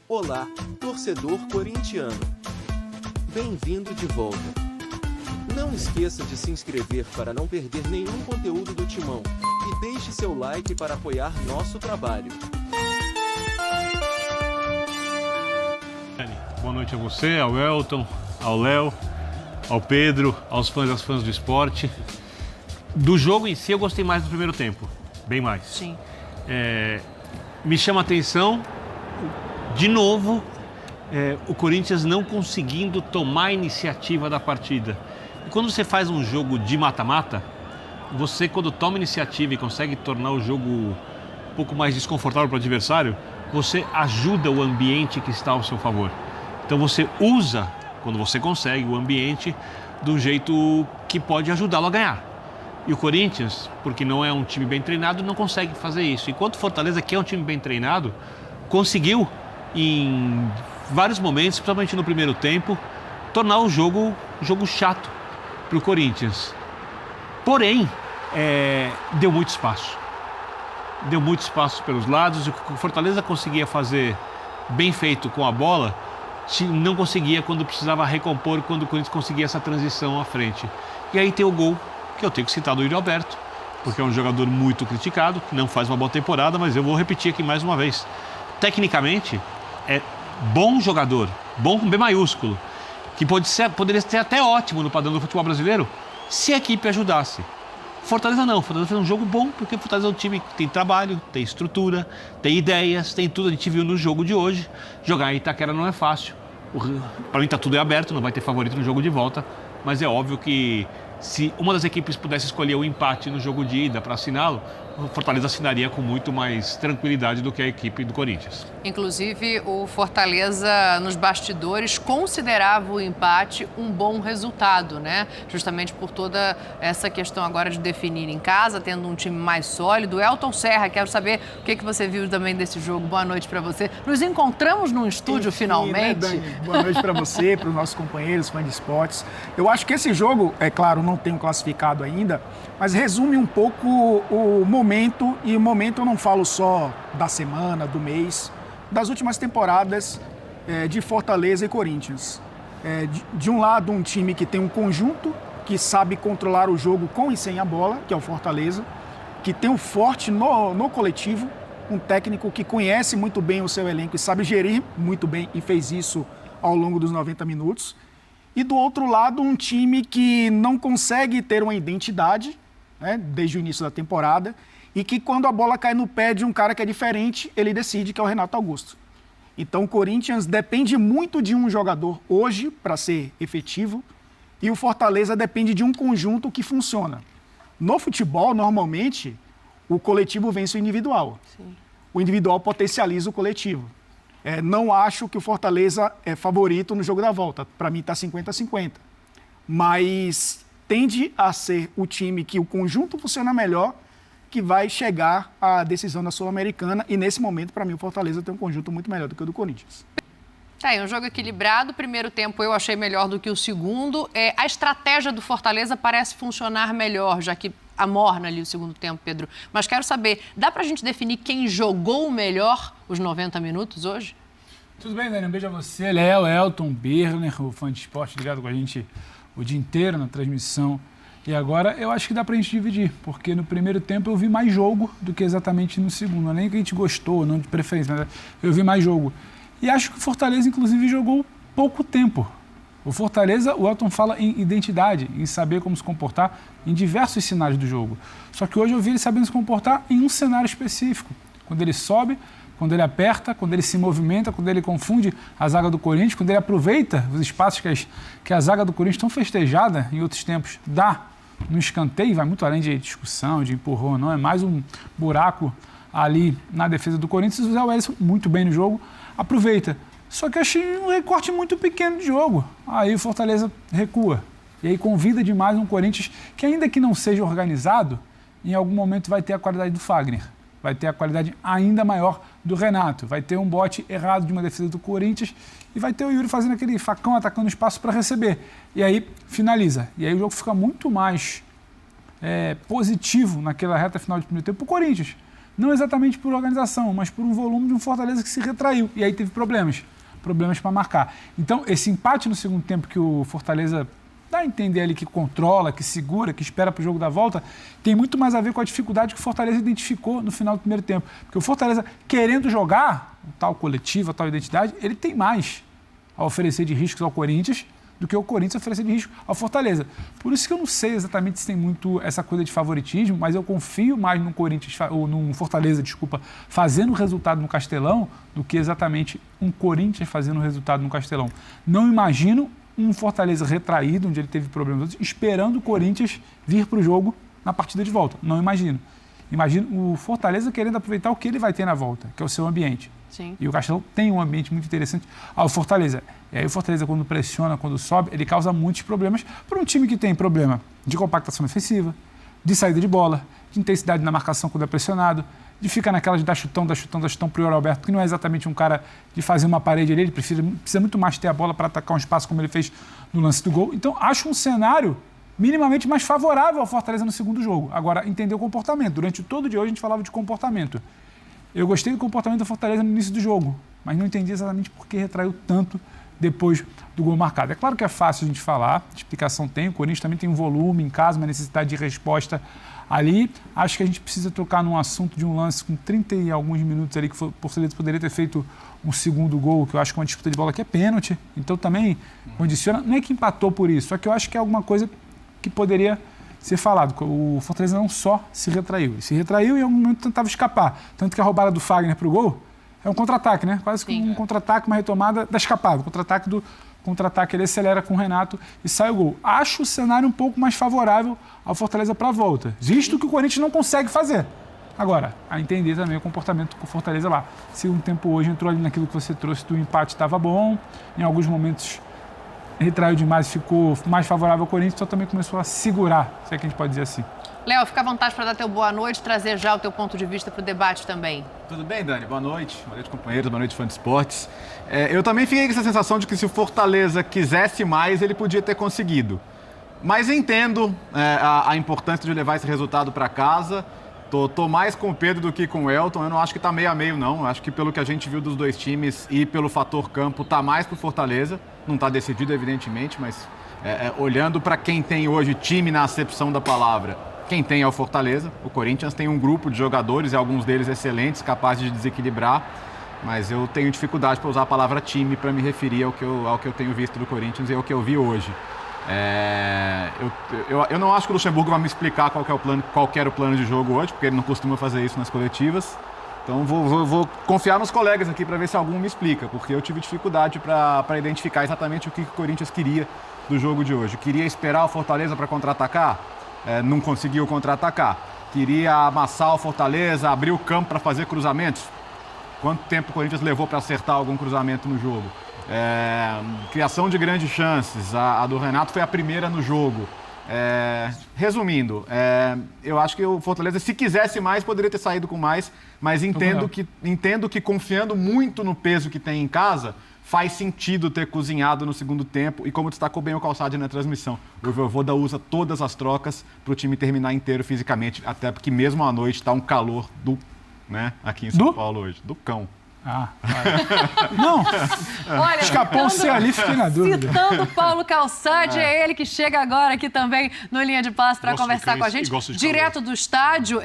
Olá, torcedor corintiano. Bem-vindo de volta. Não esqueça de se inscrever para não perder nenhum conteúdo do Timão e deixe seu like para apoiar nosso trabalho. Boa noite a você, ao Elton, ao Léo, ao Pedro, aos fãs e às fãs do esporte. Do jogo em si, eu gostei mais do primeiro tempo, bem mais. Sim. Me chama a atenção, de novo, o Corinthians não conseguindo tomar a iniciativa da partida. E quando você faz um jogo de mata-mata, você, quando toma iniciativa e consegue tornar o jogo um pouco mais desconfortável para o adversário, você ajuda o ambiente que está ao seu favor. Então você usa, quando você consegue, o ambiente de um jeito que pode ajudá-lo a ganhar. E o Corinthians, porque não é um time bem treinado, não consegue fazer isso. Enquanto o Fortaleza, que é um time bem treinado, conseguiu, em vários momentos, principalmente no primeiro tempo, tornar o jogo chato para o Corinthians. Porém, deu muito espaço. Deu muito espaço pelos lados. O que o Fortaleza conseguia fazer bem feito com a bola, não conseguia quando precisava recompor, quando o Corinthians conseguia essa transição à frente. E aí tem o gol, que eu tenho que citar do Yuri Alberto, porque é um jogador muito criticado, que não faz uma boa temporada, mas eu vou repetir aqui mais uma vez. Tecnicamente, é bom jogador, bom com B maiúsculo, que poderia ser até ótimo no padrão do futebol brasileiro, se a equipe ajudasse. Fortaleza não, Fortaleza fez um jogo bom, porque o Fortaleza é um time que tem trabalho, tem estrutura, tem ideias, tem tudo. A gente viu no jogo de hoje. Jogar em Itaquera não é fácil. Para mim tá tudo aberto, não vai ter favorito no jogo de volta, mas é óbvio que se uma das equipes pudesse escolher o empate no jogo de ida para assiná-lo, o Fortaleza assinaria com muito mais tranquilidade do que a equipe do Corinthians. Inclusive, o Fortaleza, nos bastidores, considerava o empate um bom resultado, né? Justamente por toda essa questão agora de definir em casa, tendo um time mais sólido. Elton Serra, quero saber o que você viu também desse jogo. Boa noite para você. Nos encontramos num estúdio, finalmente. Né, Dani? Boa noite para você, para os nossos companheiros, fãs de esportes. Eu acho que esse jogo, é claro, não tem um classificado ainda, mas resume um pouco o momento, e o momento eu não falo só da semana, do mês, das últimas temporadas de Fortaleza e Corinthians. De um lado, um time que tem um conjunto, que sabe controlar o jogo com e sem a bola, que é o Fortaleza, que tem um forte no coletivo, um técnico que conhece muito bem o seu elenco e sabe gerir muito bem, e fez isso ao longo dos 90 minutos. E do outro lado, um time que não consegue ter uma identidade, né, desde o início da temporada, e que quando a bola cai no pé de um cara que é diferente, ele decide, que é o Renato Augusto. Então o Corinthians depende muito de um jogador hoje para ser efetivo, e o Fortaleza depende de um conjunto que funciona. No futebol, normalmente, o coletivo vence o individual. Sim. O individual potencializa o coletivo. Não acho que o Fortaleza é favorito no jogo da volta. Para mim está 50-50. Mas tende a ser o time que o conjunto funciona melhor, que vai chegar à decisão da Sul-Americana. E nesse momento, para mim, o Fortaleza tem um conjunto muito melhor do que o do Corinthians. Tá aí, um jogo equilibrado. Primeiro tempo eu achei melhor do que o segundo. A estratégia do Fortaleza parece funcionar melhor, já que amorna ali o segundo tempo, Pedro. Mas quero saber, dá pra gente definir quem jogou melhor os 90 minutos hoje? Tudo bem, Dani? Um beijo a você, Léo, Elton, Berner, o fã de esporte ligado com a gente o dia inteiro na transmissão. E agora eu acho que dá pra gente dividir, porque no primeiro tempo eu vi mais jogo do que exatamente no segundo. Não é nem que a gente gostou, não de preferência, mas eu vi mais jogo. E acho que o Fortaleza, inclusive, jogou pouco tempo. O Fortaleza, o Elton fala em identidade, em saber como se comportar em diversos cenários do jogo. Só que hoje eu vi ele sabendo se comportar em um cenário específico. Quando ele sobe, quando ele aperta, quando ele se movimenta, quando ele confunde a zaga do Corinthians, quando ele aproveita os espaços que a zaga do Corinthians tão festejada em outros tempos dá no escanteio, vai muito além de discussão, de empurrão, não, é mais um buraco ali na defesa do Corinthians. O Zé Wellison, muito bem no jogo, aproveita. Só que eu achei um recorte muito pequeno de jogo. Aí o Fortaleza recua. E aí convida demais um Corinthians que, ainda que não seja organizado, em algum momento vai ter a qualidade do Fagner. Vai ter a qualidade ainda maior do Renato. Vai ter um bote errado de uma defesa do Corinthians e vai ter o Yuri fazendo aquele facão, atacando espaço para receber. E aí finaliza. E aí o jogo fica muito mais positivo naquela reta final de primeiro tempo para o Corinthians. não exatamente por organização, mas por um volume de um Fortaleza que se retraiu. E aí teve problemas para marcar. Então, esse empate no segundo tempo que o Fortaleza dá a entender ali que controla, que segura, que espera para o jogo da volta, tem muito mais a ver com a dificuldade que o Fortaleza identificou no final do primeiro tempo. Porque o Fortaleza, querendo jogar, tal coletivo, tal identidade, ele tem mais a oferecer de riscos ao Corinthians do que o Corinthians oferecer de risco ao Fortaleza. Por isso que eu não sei exatamente se tem muito essa coisa de favoritismo, mas eu confio mais no Corinthians, ou no Fortaleza, fazendo resultado no Castelão, do que exatamente um Corinthians fazendo resultado no Castelão. Não imagino um Fortaleza retraído, onde ele teve problemas, esperando o Corinthians vir para o jogo na partida de volta. Não imagino. Imagino o Fortaleza querendo aproveitar o que ele vai ter na volta, que é o seu ambiente. Sim. E o Castelão tem um ambiente muito interessante. O Fortaleza. E aí o Fortaleza, quando pressiona, quando sobe, ele causa muitos problemas para um time que tem problema de compactação defensiva, de saída de bola, de intensidade na marcação quando é pressionado, de ficar naquela de dar chutão para o Yuri Alberto, que não é exatamente um cara de fazer uma parede ali, ele precisa muito mais ter a bola para atacar um espaço como ele fez no lance do gol. Então, acho um cenário minimamente mais favorável ao Fortaleza no segundo jogo. Agora, entender o comportamento. Durante todo o dia hoje a gente falava de comportamento. Eu gostei do comportamento da Fortaleza no início do jogo, mas não entendi exatamente por que retraiu tanto depois do gol marcado. É claro que é fácil a gente falar, a explicação tem, o Corinthians também tem um volume em casa, uma necessidade de resposta ali. Acho que a gente precisa tocar num assunto de um lance com 30 e alguns minutos ali, que o Fortaleza poderia ter feito um segundo gol, que eu acho que uma disputa de bola que é pênalti, então também condiciona. Não é que empatou por isso, só que eu acho que é alguma coisa que poderia ser falado. O Fortaleza não só se retraiu, ele se retraiu e em algum momento tentava escapar. Tanto que a roubada do Fagner para o gol é um contra-ataque, né? Quase que um contra-ataque, uma retomada da escapada. O contra-ataque ele acelera com o Renato e sai o gol. Acho o cenário um pouco mais favorável ao Fortaleza para a volta, visto que o Corinthians não consegue fazer. Agora, a entender também o comportamento com o Fortaleza lá. Segundo tempo hoje entrou ali naquilo que você trouxe do empate, estava bom, em alguns momentos retraiu demais e ficou mais favorável ao Corinthians, então também começou a segurar, se é que a gente pode dizer assim. Léo, fica à vontade para dar teu boa noite, trazer já o teu ponto de vista para o debate também. Tudo bem, Dani? Boa noite companheiros, boa noite fã de esportes. Eu também fiquei com essa sensação de que se o Fortaleza quisesse mais, ele podia ter conseguido. Mas entendo a importância de levar esse resultado para casa. Tô mais com o Pedro do que com o Elton. Eu não acho que tá meio a meio, não. Eu acho que pelo que a gente viu dos dois times e pelo fator campo, tá mais pro Fortaleza. Não tá decidido, evidentemente, mas olhando para quem tem hoje time na acepção da palavra, quem tem é o Fortaleza. O Corinthians tem um grupo de jogadores, e alguns deles excelentes, capazes de desequilibrar. Mas eu tenho dificuldade para usar a palavra time para me referir ao que eu tenho visto do Corinthians e ao que eu vi hoje. Eu não acho que o Luxemburgo vai me explicar qual era o plano de jogo hoje, porque ele não costuma fazer isso nas coletivas. Então vou confiar nos colegas aqui para ver se algum me explica, porque eu tive dificuldade para identificar exatamente o que o Corinthians queria do jogo de hoje. Queria esperar o Fortaleza para contra-atacar? Não conseguiu contra-atacar. Queria amassar o Fortaleza, abrir o campo para fazer cruzamentos? Quanto tempo o Corinthians levou para acertar algum cruzamento no jogo? Criação de grandes chances, a do Renato foi a primeira no jogo. Resumindo, eu acho que o Fortaleza, se quisesse mais, poderia ter saído com mais, mas entendo que confiando muito no peso que tem em casa, faz sentido ter cozinhado no segundo tempo, e como destacou bem o Calçade na transmissão, o Voivoda usa todas as trocas para o time terminar inteiro fisicamente, até porque mesmo à noite está um calor aqui em São Paulo hoje, do cão. Não, olha, escapou um C ali, fiquei na dúvida. Citando Paulo Calçade, é ele que chega agora aqui também no Linha de Passe para conversar com a gente, direto do estádio.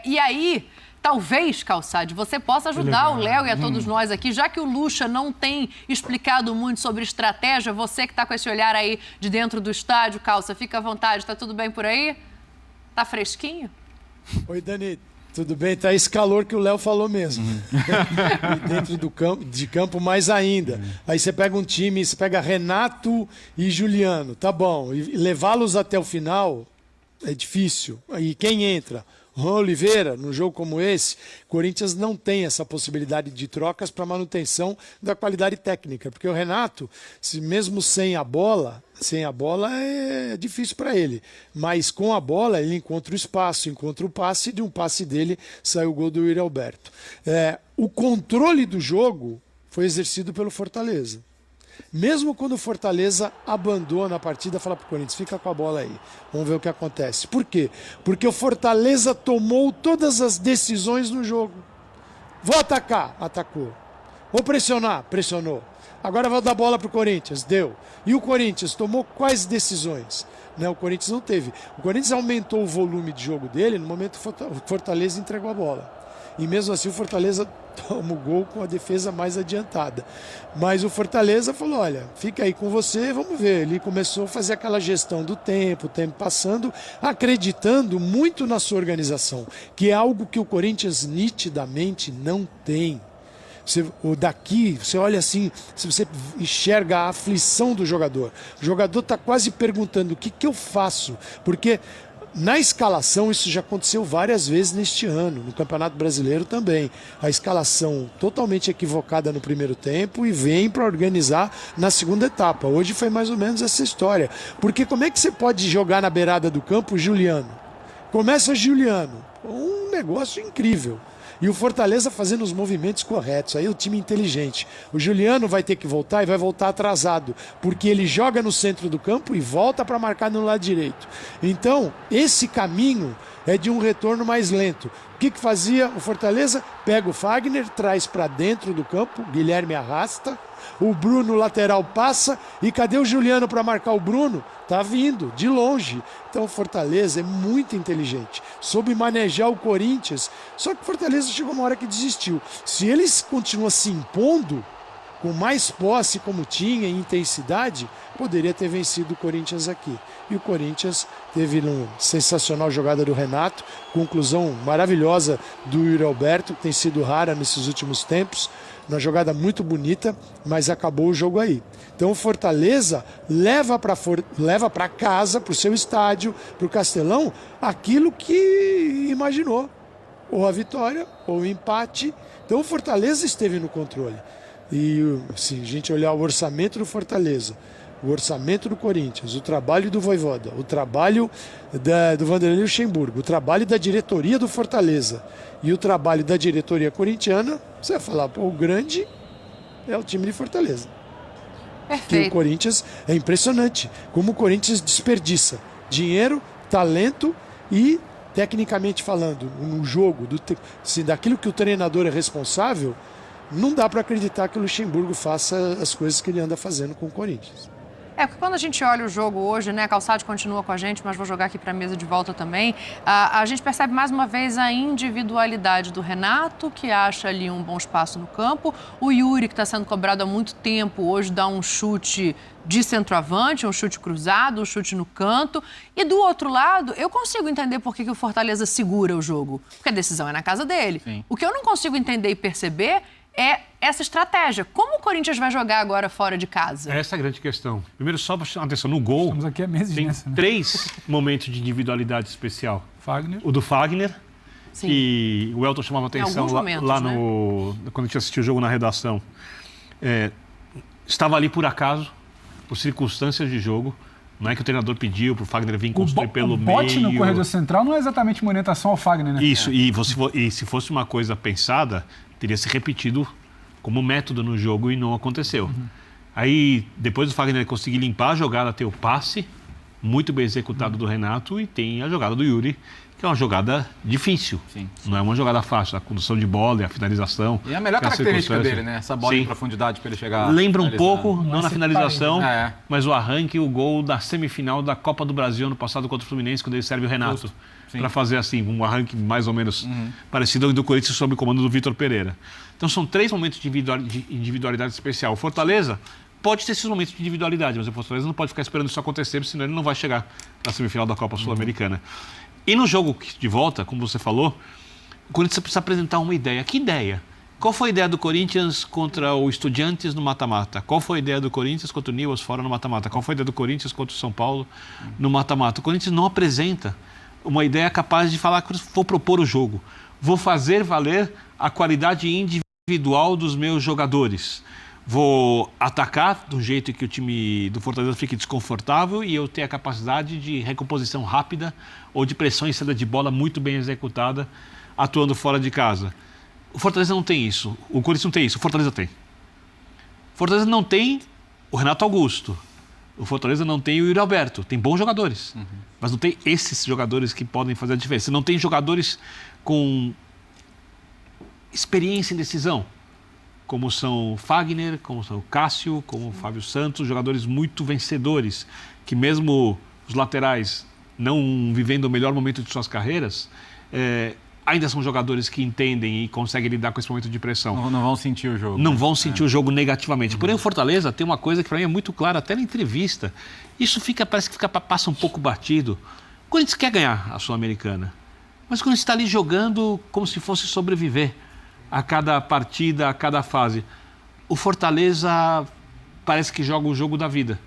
E aí, talvez, Calçade, você possa ajudar o Léo e a todos nós aqui, já que o Lucha não tem explicado muito sobre estratégia, você que está com esse olhar aí de dentro do estádio, Calça, fica à vontade, tá tudo bem por aí? Tá fresquinho? Oi, Dani. Tudo bem, tá esse calor que o Léo falou mesmo. E dentro de campo mais ainda. Aí você pega um time, você pega Renato e Juliano, tá bom. E levá-los até o final é difícil. E quem entra? Juan Oliveira, num jogo como esse, Corinthians não tem essa possibilidade de trocas para manutenção da qualidade técnica, porque o Renato, mesmo sem a bola é difícil para ele, mas com a bola ele encontra o espaço, encontra o passe, e de um passe dele saiu o gol do Yuri Alberto. O controle do jogo foi exercido pelo Fortaleza. Mesmo quando o Fortaleza abandona a partida, fala pro Corinthians, fica com a bola aí, vamos ver o que acontece. Por quê? Porque o Fortaleza tomou todas as decisões no jogo. Vou atacar, atacou. Vou pressionar, pressionou. Agora vou dar bola pro Corinthians, deu. E o Corinthians tomou quais decisões? Né, o Corinthians não teve. O Corinthians aumentou o volume de jogo dele no momento que o Fortaleza entregou a bola. E mesmo assim o Fortaleza toma o gol com a defesa mais adiantada. Mas o Fortaleza falou, olha, fica aí com você, vamos ver. Ele começou a fazer aquela gestão do tempo, o tempo passando, acreditando muito na sua organização, que é algo que o Corinthians nitidamente não tem. Você olha assim, você enxerga a aflição do jogador. O jogador está quase perguntando, o que eu faço? Porque na escalação, isso já aconteceu várias vezes neste ano, no Campeonato Brasileiro também. A escalação totalmente equivocada no primeiro tempo e vem para organizar na segunda etapa. Hoje foi mais ou menos essa história. Porque como é que você pode jogar na beirada do campo Juliano? Começa Juliano, um negócio incrível. E o Fortaleza fazendo os movimentos corretos. Aí o time inteligente. O Juliano vai ter que voltar e vai voltar atrasado. Porque ele joga no centro do campo e volta para marcar no lado direito. Então, esse caminho é de um retorno mais lento. O que fazia o Fortaleza? Pega o Fagner, traz para dentro do campo. Guilherme arrasta. O Bruno lateral passa. E cadê o Juliano para marcar o Bruno? Tá vindo, de longe. Então o Fortaleza é muito inteligente. Soube manejar o Corinthians. Só que o Fortaleza chegou uma hora que desistiu. Se eles continuam se impondo, com mais posse como tinha, em intensidade, poderia ter vencido o Corinthians aqui. E o Corinthians teve uma sensacional jogada do Renato, conclusão maravilhosa do Yuri Alberto, que tem sido rara nesses últimos tempos. Uma jogada muito bonita, mas acabou o jogo aí. Então o Fortaleza leva para casa, para o seu estádio, para o Castelão, aquilo que imaginou. Ou a vitória, ou o empate. Então o Fortaleza esteve no controle. E se a gente olhar o orçamento do Fortaleza, o orçamento do Corinthians, o trabalho do Vojvoda, o trabalho do Vanderlei Luxemburgo, o trabalho da diretoria do Fortaleza e o trabalho da diretoria corintiana, você vai falar, pô, o grande é o time de Fortaleza. Perfeito. Que o Corinthians é impressionante, como o Corinthians desperdiça dinheiro, talento e, tecnicamente falando, no jogo, daquilo que o treinador é responsável, não dá para acreditar que o Luxemburgo faça as coisas que ele anda fazendo com o Corinthians. Porque quando a gente olha o jogo hoje, né, Calçade continua com a gente, mas vou jogar aqui para a mesa de volta também, a gente percebe mais uma vez a individualidade do Renato, que acha ali um bom espaço no campo, o Yuri, que está sendo cobrado há muito tempo, hoje dá um chute de centroavante, um chute cruzado, um chute no canto, e do outro lado, eu consigo entender por que o Fortaleza segura o jogo, porque a decisão é na casa dele. Sim. O que eu não consigo entender e perceber é essa estratégia. Como o Corinthians vai jogar agora fora de casa? Essa é a grande questão. Primeiro, só para chamar atenção, no gol, Estamos aqui há meses tem nessa, né? 3 momentos de individualidade especial. Fagner. O do Fagner, Sim. que o Elton chamava atenção alguns momentos, lá né? quando a gente assistiu o jogo na redação. Estava ali por acaso, por circunstâncias de jogo. Não é que o treinador pediu para o Fagner vir construir pelo meio. O bote no corredor central não é exatamente uma orientação ao Fagner, né? Isso, e se fosse uma coisa pensada, teria se repetido como método no jogo e não aconteceu. Aí, depois do Fagner conseguir limpar a jogada, ter o passe, muito bem executado do Renato, e tem a jogada do Yuri, que é uma jogada difícil. Sim. Não é uma jogada fácil, a condução de bola e a finalização. E a melhor que é característica circunstância. dele, né? Essa bola Sim. em profundidade para ele chegar. Lembra um finalizar. pouco, não na finalização, É. mas o arranque, o gol da semifinal da Copa do Brasil ano passado contra o Fluminense, quando ele serve o Renato. Para fazer assim, um arranque mais ou menos parecido ao do Corinthians sob o comando do Vitor Pereira. Então são 3 momentos de individualidade especial. O Fortaleza pode ter esses momentos de individualidade, mas o Fortaleza não pode ficar esperando isso acontecer, senão ele não vai chegar na semifinal da Copa Sul-Americana. E no jogo de volta, como você falou, o Corinthians precisa apresentar uma ideia. Que ideia? Qual foi a ideia do Corinthians contra o Estudiantes no mata-mata? Qual foi a ideia do Corinthians contra o Newell's fora no mata-mata? Qual foi a ideia do Corinthians contra o São Paulo no mata-mata? O Corinthians não apresenta uma ideia capaz de falar que vou propor o jogo. Vou fazer valer a qualidade individual dos meus jogadores. Vou atacar do jeito que o time do Fortaleza fique desconfortável e eu ter a capacidade de recomposição rápida ou de pressão em saída de bola muito bem executada, atuando fora de casa. O Fortaleza não tem isso. O Corinthians não tem isso. O Fortaleza tem. O Fortaleza não tem o Renato Augusto. O Fortaleza não tem o Yuri Alberto. Tem bons jogadores, mas não tem esses jogadores que podem fazer a diferença. Não tem jogadores com experiência em decisão, como são o Fagner, como são o Cássio, como o Fábio Santos, jogadores muito vencedores, que mesmo os laterais não vivendo o melhor momento de suas carreiras, ainda são jogadores que entendem e conseguem lidar com esse momento de pressão. Não vão sentir o jogo. Não vão sentir o jogo negativamente. Porém, o Fortaleza tem uma coisa que para mim é muito clara, até na entrevista. Isso parece que passa um pouco batido. O Corinthians quer ganhar a Sul-Americana, mas o Corinthians está ali jogando como se fosse sobreviver a cada partida, a cada fase. O Fortaleza parece que joga o jogo da vida.